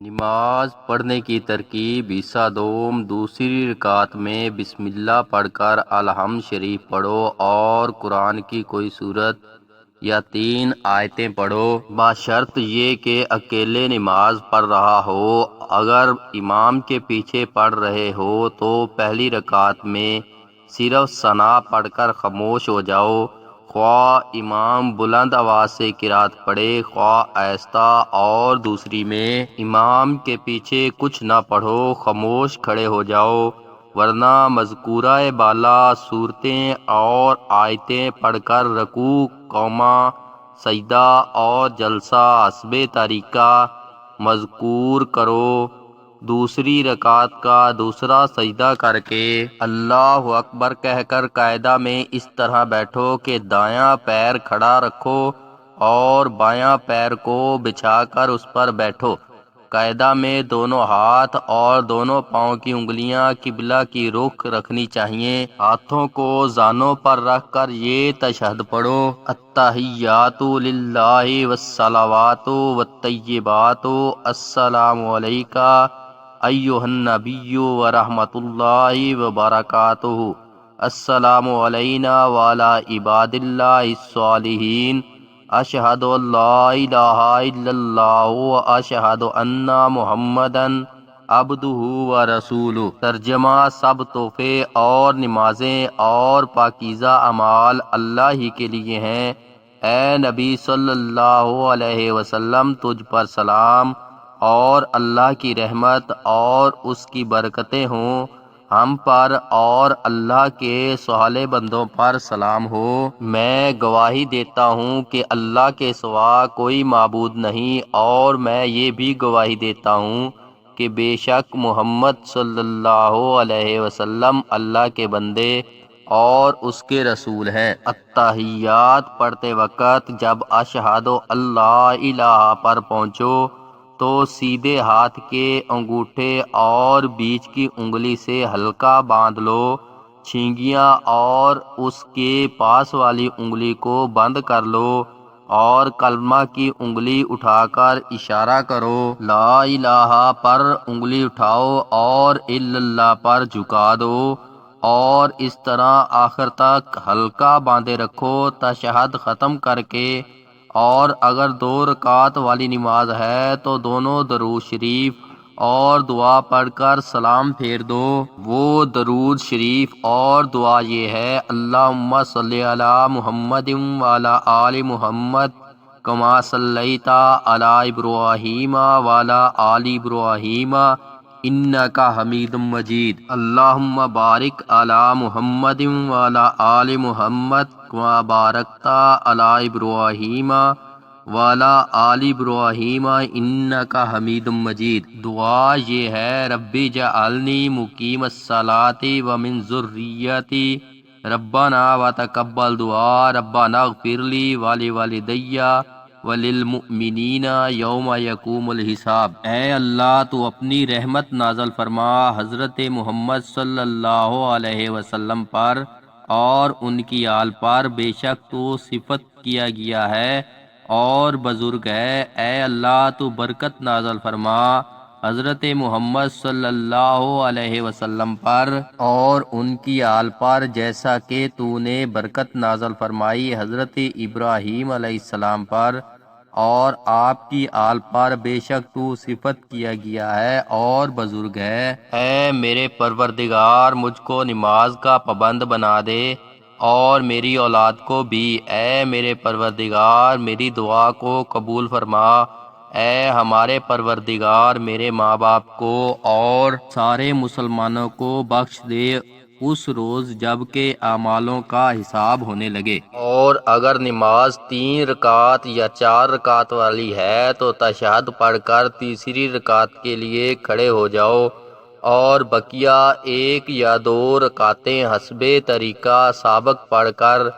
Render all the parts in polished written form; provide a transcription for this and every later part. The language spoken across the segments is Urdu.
نماز پڑھنے کی ترکیب حصہ دوم۔ دوسری رکعت میں بسم اللہ پڑھ کر الحمد شریف پڑھو اور قرآن کی کوئی سورت یا 3 آیتیں پڑھو، بشرط یہ کہ اکیلے نماز پڑھ رہا ہو۔ اگر امام کے پیچھے پڑھ رہے ہو تو پہلی رکعت میں صرف ثنا پڑھ کر خاموش ہو جاؤ، خواہ امام بلند آواز سے قرات پڑھے خواہ آہستہ، اور دوسری میں امام کے پیچھے کچھ نہ پڑھو، خاموش کھڑے ہو جاؤ، ورنہ مذکورہ بالا صورتیں اور آیتیں پڑھ کر رکوع، قوما، سجدہ اور جلسہ حسب طریقہ مذکور کرو۔ دوسری رکعت کا دوسرا سجدہ کر کے اللہ اکبر کہہ کر قاعدہ میں اس طرح بیٹھو کہ دایاں پیر کھڑا رکھو اور بایاں پیر کو بچھا کر اس پر بیٹھو۔ قاعدہ میں دونوں ہاتھ اور دونوں پاؤں کی انگلیاں قبلہ کی رخ رکھنی چاہیے۔ ہاتھوں کو زانوں پر رکھ کر یہ تشہد پڑھو: التحیات للہ والصلوات والطیبات، السلام علیک ایھا النبی ورحمۃ اللہ وبرکاتہ، السلام علینا وعلی عباد اللہ الصالحین، اشہد ان لا الہ الا اللہ واشہد ان محمدن عبدہ ورسولہ۔ ترجمہ: سب تحفے اور نمازیں اور پاکیزہ اعمال اللہ ہی کے لیے ہیں۔ اے نبی صلی اللہ علیہ وسلم، تجھ پر سلام اور اللہ کی رحمت اور اس کی برکتیں ہوں۔ ہم پر اور اللہ کے صالح بندوں پر سلام ہو۔ میں گواہی دیتا ہوں کہ اللہ کے سوا کوئی معبود نہیں، اور میں یہ بھی گواہی دیتا ہوں کہ بے شک محمد صلی اللہ علیہ وسلم اللہ کے بندے اور اس کے رسول ہیں۔ التحیات پڑھتے وقت جب اشہد اللہ الہ پر پہنچو تو سیدھے ہاتھ کے انگوٹھے اور بیچ کی انگلی سے ہلکا باندھ لو، چھینگیاں اور اس کے پاس والی انگلی کو بند کر لو، اور کلمہ کی انگلی اٹھا کر اشارہ کرو۔ لا الہ پر انگلی اٹھاؤ اور الا اللہ پر جھکا دو، اور اس طرح آخر تک ہلکا باندھے رکھو تشہد ختم کر کے۔ اور اگر 2 رکعت والی نماز ہے تو دونوں درود شریف اور دعا پڑھ کر سلام پھیر دو۔ وہ درود شریف اور دعا یہ ہے: اللہم صلی علی محمد وعلی آل محمد کما صلیت علی ابراہیم وعلی آل ابراہیم انک حمید مجید، اللہم بارک علی محمد وعلی آل محمد کما بارکت علی ابراہیم وعلی آل ابراہیم انک حمید مجید۔ دعا یہ ہے: ربی جعلنی مقیم الصلاۃ ومن ذریتی، ربنا وتقبل دعا، ربنا اغفر لی ولوالدی وللمؤمنین یوم یقوم الحساب۔ اے اللہ، تو اپنی رحمت نازل فرما حضرت محمد صلی اللہ علیہ وسلم پر اور ان کی آل پر، بے شک تو صفت کیا گیا ہے اور بزرگ ہے۔ اے اللہ، تو برکت نازل فرما حضرت محمد صلی اللہ علیہ وسلم پر اور ان کی آل پر، جیسا کہ تو نے برکت نازل فرمائی حضرت ابراہیم علیہ السلام پر اور آپ کی آل پر، بے شک تو صفت کیا گیا ہے اور بزرگ ہے۔ اے میرے پروردگار، مجھ کو نماز کا پابند بنا دے اور میری اولاد کو بھی۔ اے میرے پروردگار، میری دعا کو قبول فرما۔ اے ہمارے پروردگار، میرے ماں باپ کو اور سارے مسلمانوں کو بخش دے اس روز جب کہ اعمالوں کا حساب ہونے لگے۔ اور اگر نماز 3 رکعت یا 4 رکعت والی ہے تو تشہد پڑھ کر تیسری رکعت کے لیے کھڑے ہو جاؤ، اور بقیہ 1 یا 2 رکعتیں حسب طریقہ سابق پڑھ کر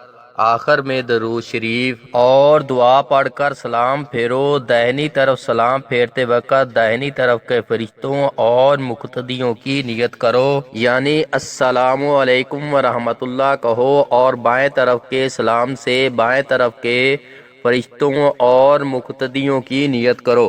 آخر میں درود شریف اور دعا پڑھ کر سلام پھیرو۔ داہنی طرف سلام پھیرتے وقت داہنی طرف کے فرشتوں اور مقتدیوں کی نیت کرو، یعنی السلام علیکم ورحمۃ اللہ کہو، اور بائیں طرف کے سلام سے بائیں طرف کے فرشتوں اور مقتدیوں کی نیت کرو۔